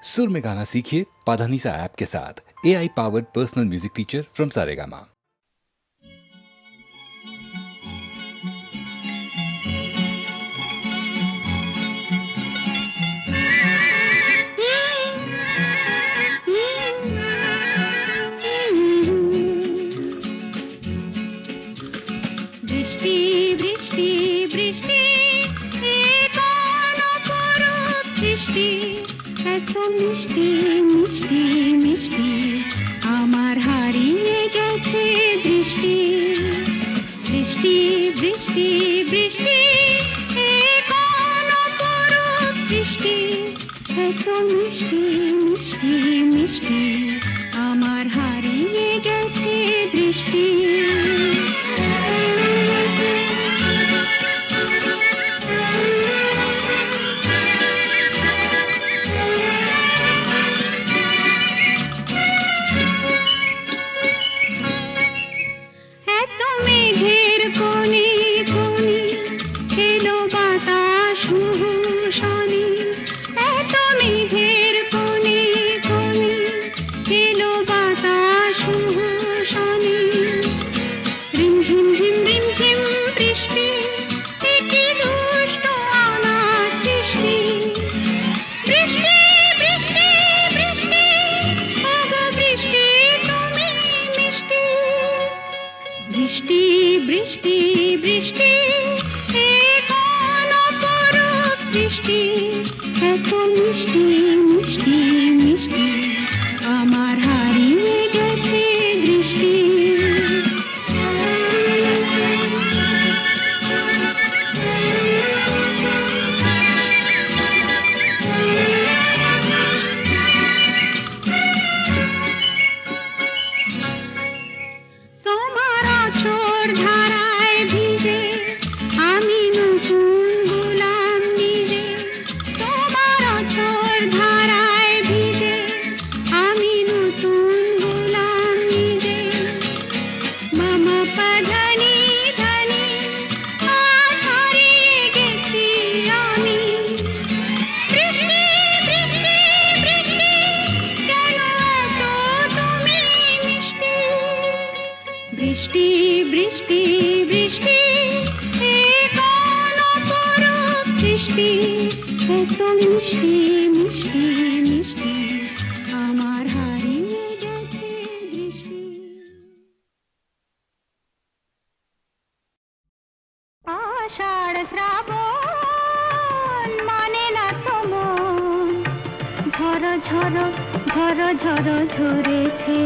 सुर में गाना सीखिए पाधानीसा ऐप के साथ। AI powered personal music teacher from Saregama. বৃষ্টি বৃষ্টি বৃষ্টি বৃষ্টি এত মিষ্টি মিষ্টি মিষ্টি আমার হারিয়ে গেছে দৃষ্টি বৃষ্টি বৃষ্টি বৃষ্টি বৃষ্টি এত মিষ্টি মিষ্টি মিষ্টি আমার হারিয়ে গেছে দৃষ্টি বৃষ্টি বৃষ্টি বৃষ্টি বৃষ্টি এত মিষ্টি মিষ্টি মিষ্টি আমার হারিয়ে গেছে দৃষ্টি বৃষ্টি বৃষ্টি বৃষ্টি বৃষ্টি এত মিষ্টি মিষ্টি মিষ্টি আমার হারিয়ে গেছে দৃষ্টি আষাঢ় শ্রাবণ মানে না তো মন ঝড় ঝড় ঝড় ঝড় ঝরেছে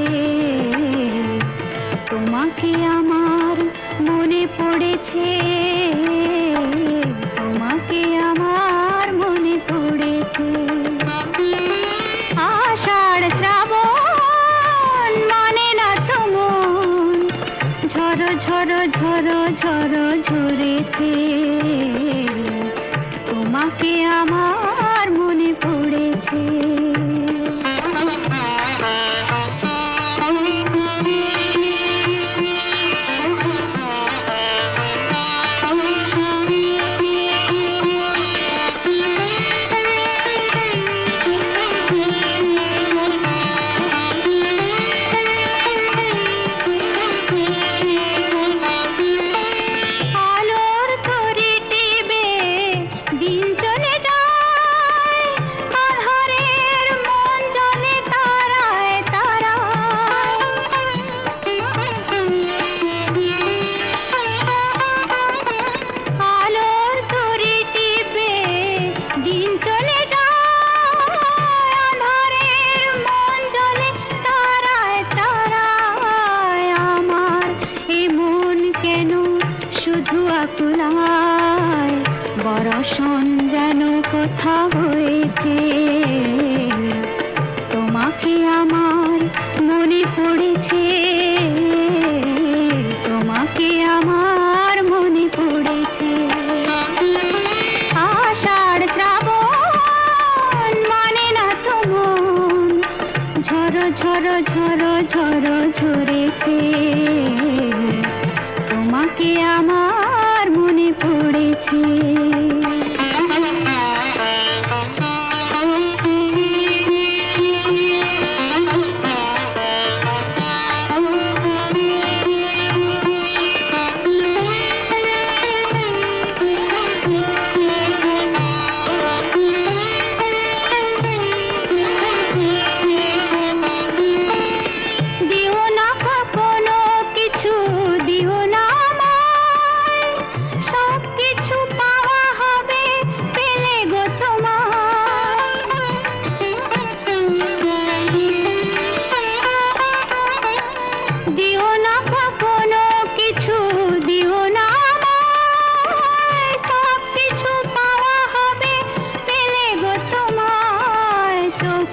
তোমাকে আমার মনে পড়েছে তোমাকে আমার মনে পড়েছে আষাঢ় শ্রাবণ মানে না তো মন ঝড় ঝড় ঝড় ঝড় ঝরেছে তোমাকে আমার মনে পড়েছে বরষণ যেন কোথা হয়েছে তোমাকে আমার মনে পড়েছে তোমাকে আমার মনে পড়েছে আষাঢ় শ্রাবণ মানে না তো মন ঝড় ঝড় ঝড় ঝড় ঝরেছে তোমাকে আমার মনে পড়েছে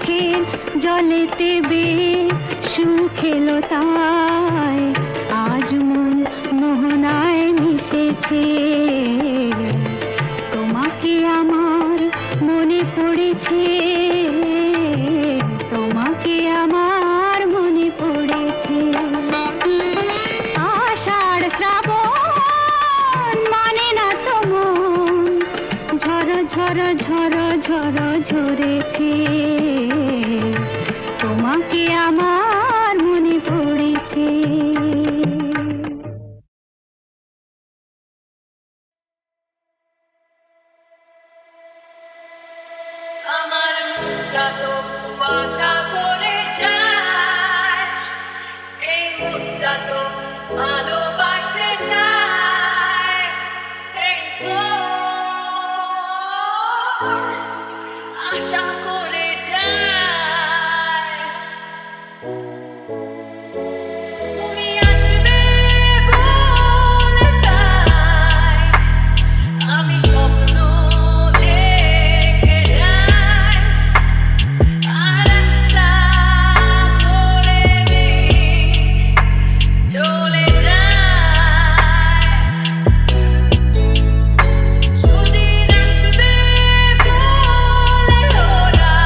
চোখের জলেতে বে সুখ এলো তাই আজ মন মোহনায় মিশেছে তোমাকে আমার মনে পড়েছে তোমাকে আমার মনে পড়েছে আষাঢ় শ্রাবণ মানে না তো মন ঝড় ঝড় ঝড় ঝড় ঝরেছে তোমাকে আমার মনে পড়েছে আমার মনটা তবু আশা করে যায় এই মনটা তবু ভালোবাসতে চায় এই মন আশা করে যায় তুমি আসবে বলে তাই আমি স্বপ্ন দেখে যাই আর একটা করে দিন চলে যায় সুদিন আসবে বলে ওরা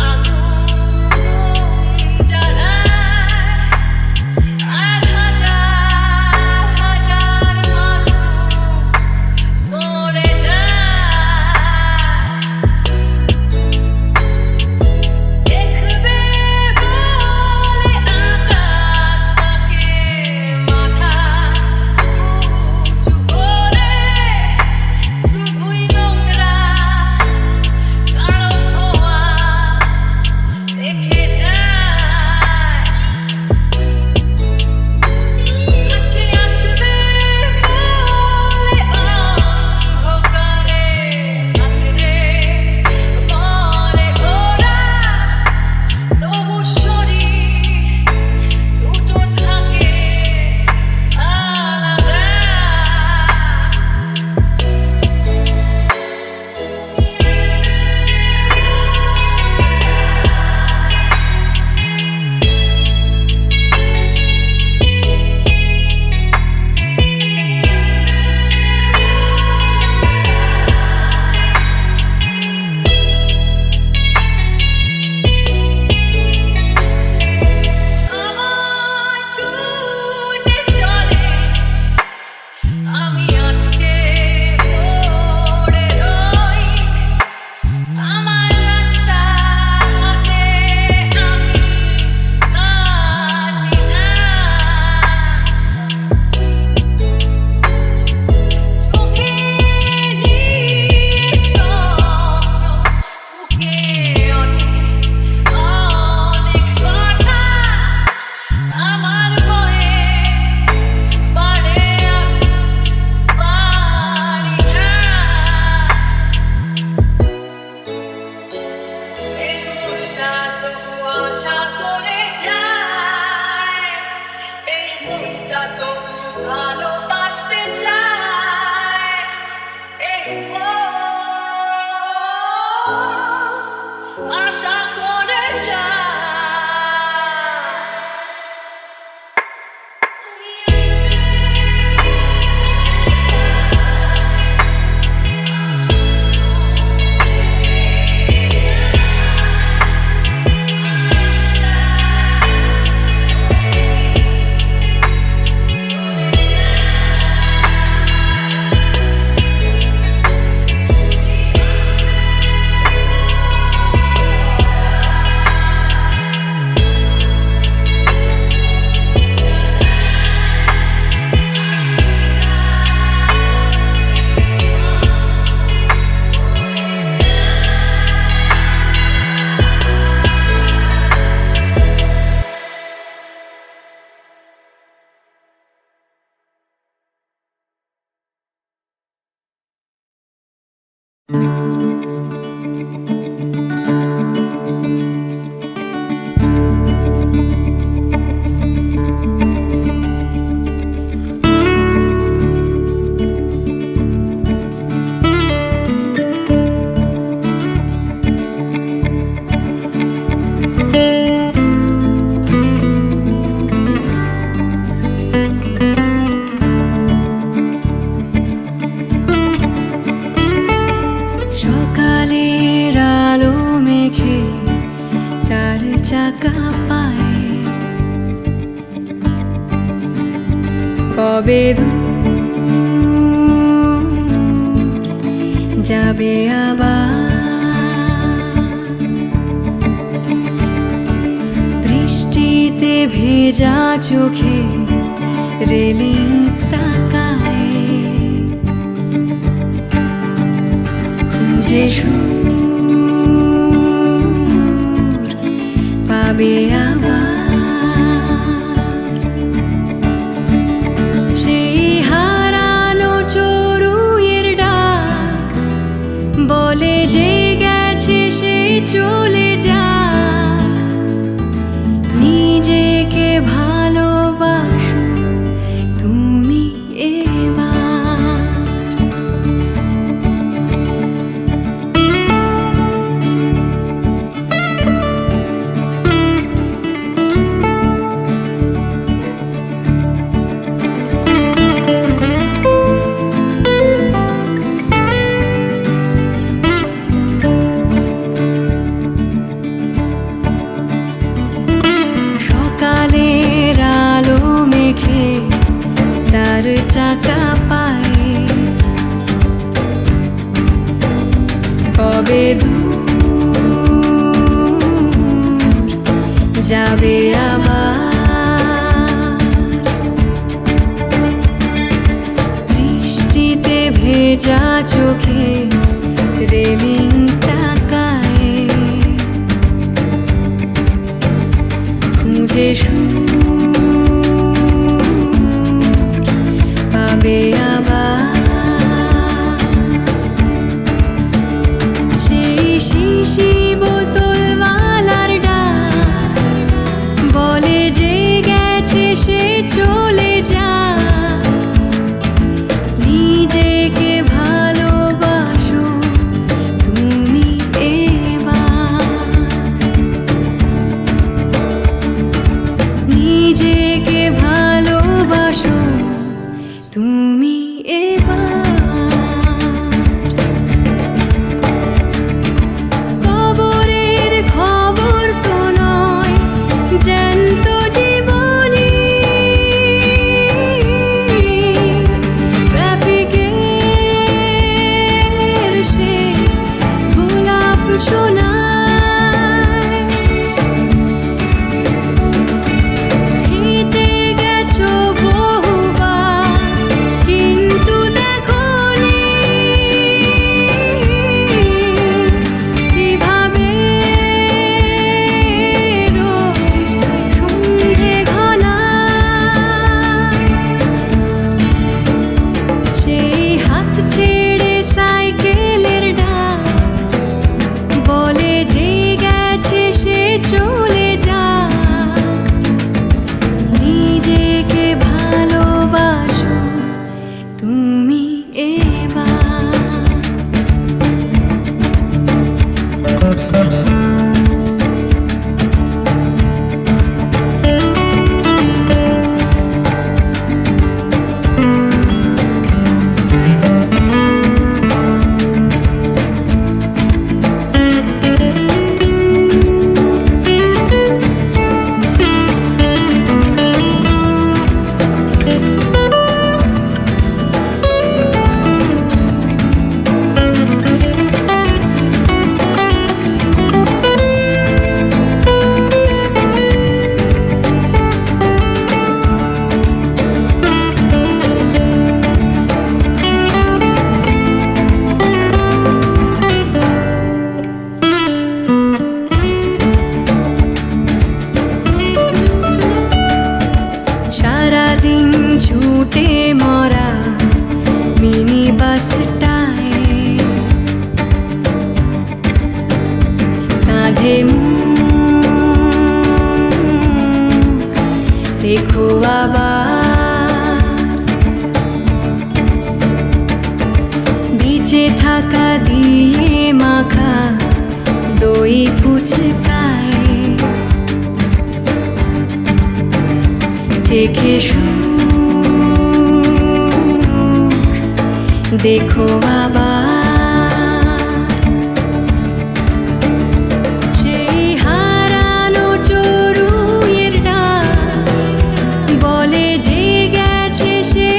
আগুন জ্বালায় আর হাজার হাজার মানুষ মরে যায় দেখবে বলে আকাশটাকে মাথা উঁচু করে শুধুই নোংরা কালো ধোঁয়া রেখে যায় কাছে আসবে বলে অন্ধকারে আঁতরে মরে ওরা তবু শরীর দুটো থাকে আলাদা সবাই ছুটে চলে আমি আজকে পড়ে রই আমার রাস্তা হাতে আমি হাঁটি না চোখে স্বপ্ন বুকে অনেক অনেক কথা আমার বয়স বাড়ে আমি পারি না এই মনটা তবু আশা করে যায় এই মনটা তবু ভালোবাসতে চায় এই মন আশা করে যায় কবে দূর যাবে আবার বৃষ্টিতে ভেজা চোখে রেলিং তাকায় খুঁজে সুর পাবে আবার সেই হারানো চড়ুইয়ের ডাক বলে যে গেছে সে চলে যা নিজেকে ভালোবাসো তুমি এবার সকালের আলো মেখে চার চাকা পায়ে কবে দূর যাবে আবার বৃষ্টিতে ভেজা চোখে রেলিং তাকায় খুঁজে সুর পাবে আবার সেই শিশি বোতলওয়ালার ডাক বলে যে গেছে সে চলে যা নিজেকে ভালোবাসো তুমি এবার নিজেকে ভালোবাসো তুমি এবার কবরের খবর তো নয় জ্যান্ত জীবনী ট্রাফিকের শেষ গোলাপ শোনায় হেঁটে গেছো বহুবার কিন্তু দেখোনি কিভাবে রোজ সন্ধে ঘনায় সেই হাত ছেড়ে সাইকেলের ডাক বলে যে গেছে সে চলে যা নিজেকে ভালোবাসো তুমি এবার সারাদিন ছুটে মরা মিনি বাসটায় কাঁধে মুখ রেখো আবার বিচে থাকা দিয়ে মাখা দই ফুচকায় চেখে সুখ দেখো আবার সেই হারানো চড়ুইয়ের ডাক বলে যে গেছে সে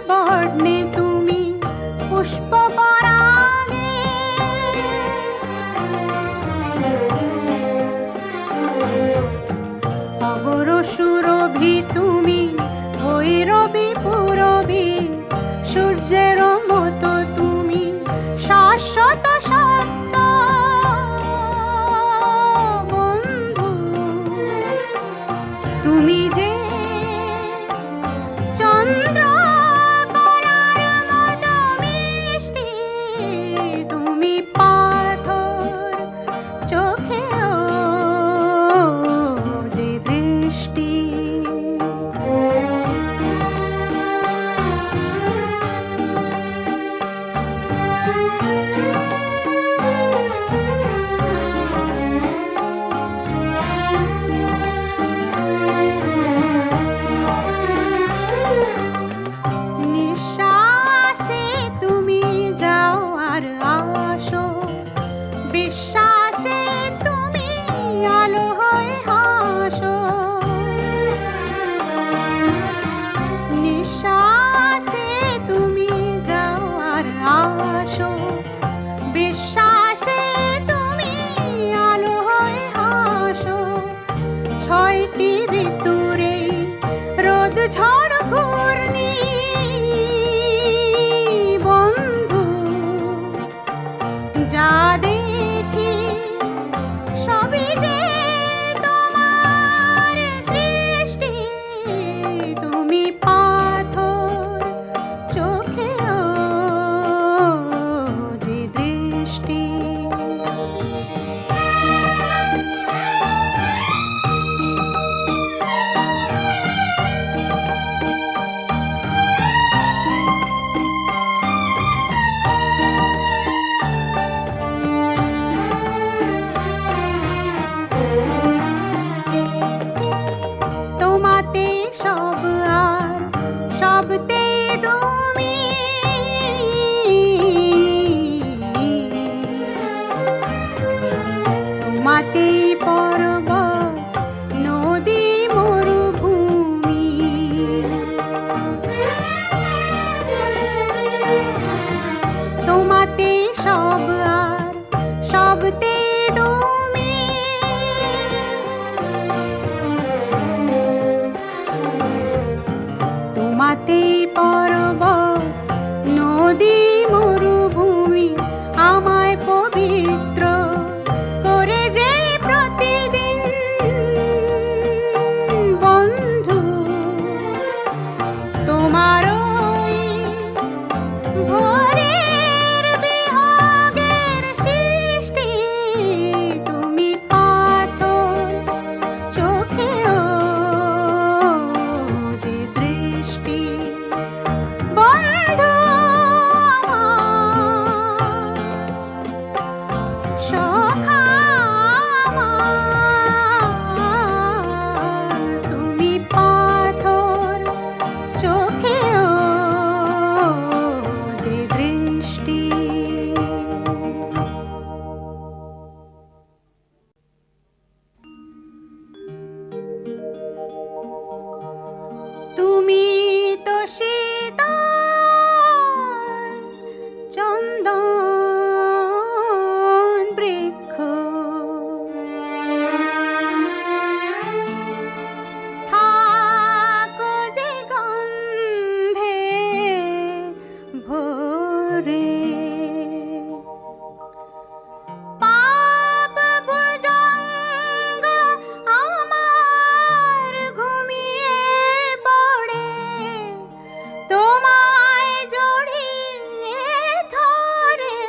বর্ণে তুমি পুষ্প পরাগে, অগর সুরভি তুমি ভৈরবী পুরবী, সূর্যের মতো তুমি শাশ্বত সত্য বন্ধু। তুমি যে চন্দ্র কলার মতো মিষ্টি, তুমি পাথর চোখেও যে দৃষ্টি। নিঃশ্বাসে তুমি যাও আর আসো, বিশ্বাসে তুমি আলো হয়ে হাসো। নিঃশ্বাসে তুমি যাও আর আসো, বিশ্বাসে তুমি আলো হয়ে হাসো। ছয়টি ঋতুরে রোদ ঝড় ঘূর্ণি বন্ধু, যা দেখি সবই যে তোমার সৃষ্টি। তুমি পাথর চোখেও যে দৃষ্টি। তোমাতে সব আর সবতে তুমি, তোমাতেই পর্বত নদী মরুভূমি, তোমাতেই সব আর সবতে তুমি। তোমাতেই পর্বত নদী মরুভূমি, আমায় পবিত্র করে যে প্রতিদিন বন্ধু। তোমার ওই ভোরের বিহাগের সৃষ্টি, তুমি পাথর চোখেও যে দৃষ্টি। বন্ধু আমার, সখা আমার, তুমি পাথর চোখেও যে দৃষ্টি। তুমি তো শীতল চন্দন বৃক্ষ, থাকো যে গন্ধে ভরে। পাপ ভুজঙ্গ আমার ঘুমিয়ে পড়ে, তোমায় জড়িয়ে ধরে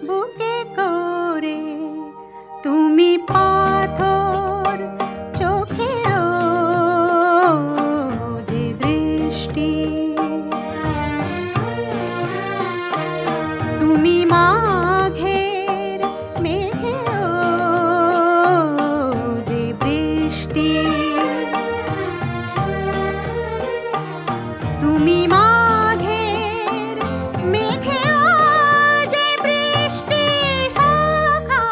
বুকে করে। তুমি পাথর চোখেও যে দৃষ্টি। তুমি মাঘের মেঘেও যে বৃষ্টি। তুমি মাঘের মেঘেও যে বৃষ্টি সখা।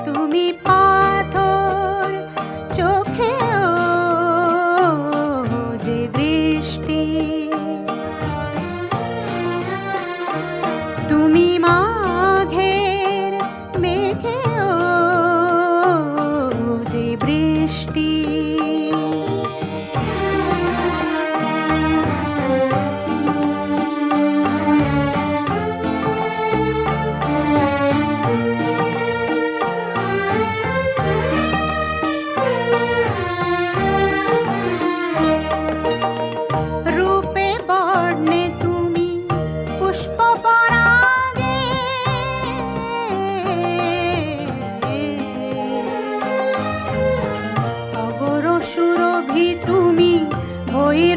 তুমি পাথর চোখেও যে দৃষ্টি।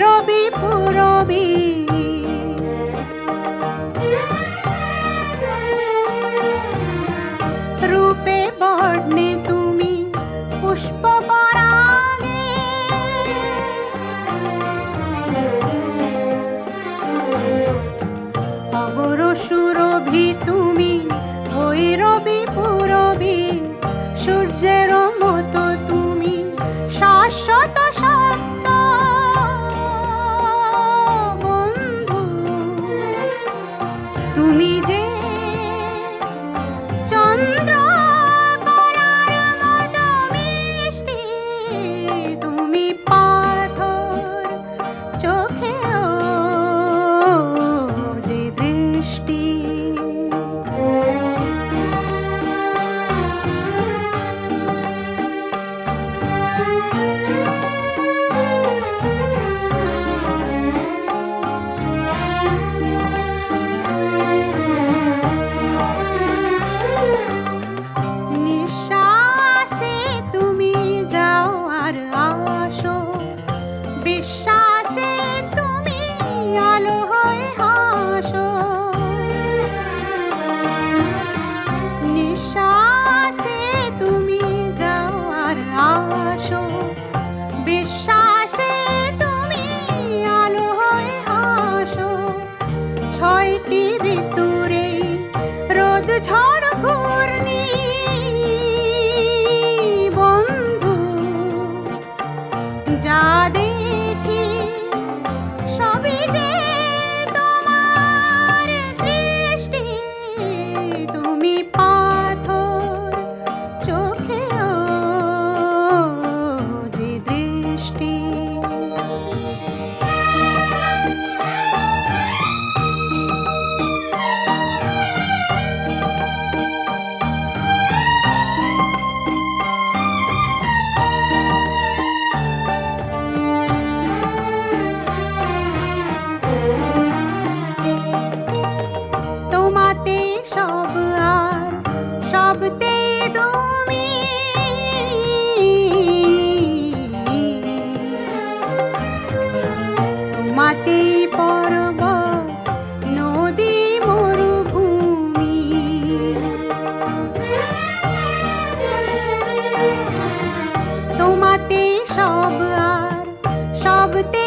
রবি পুরবি রূপে বর্ণে তুমি পুষ্প পরাগে অগর সুরভি তুমি ভৈরবী পুরবী সূর্যের মতো তুমি শাশ্বত সত্য বন্ধু তুমি যে চন্দ্র কলার মতো মিষ্টি তুমি পাথর চোখেও যে দৃষ্টি নিঃশ্বাসে তুমি যাও আর আসো বিশ্বাসে তুমি আলো হয়ে হাসো নিঃশ্বাসে তুমি যাও আর আসো বিশ্বাসে তুমি আলো হয়ে হাসো ছয়টি ঋতুরে রোদ ঝড় ঘূর্ণি বন্ধু যা দেখি সবই যে তোমার সৃষ্টি তুমি পাথর চোখেও যে দৃষ্টি তোমাতে সব আর সবতে তুমি তোমাতে পর্বত নদী মরুভূমি তোমাতে সব আর সবতে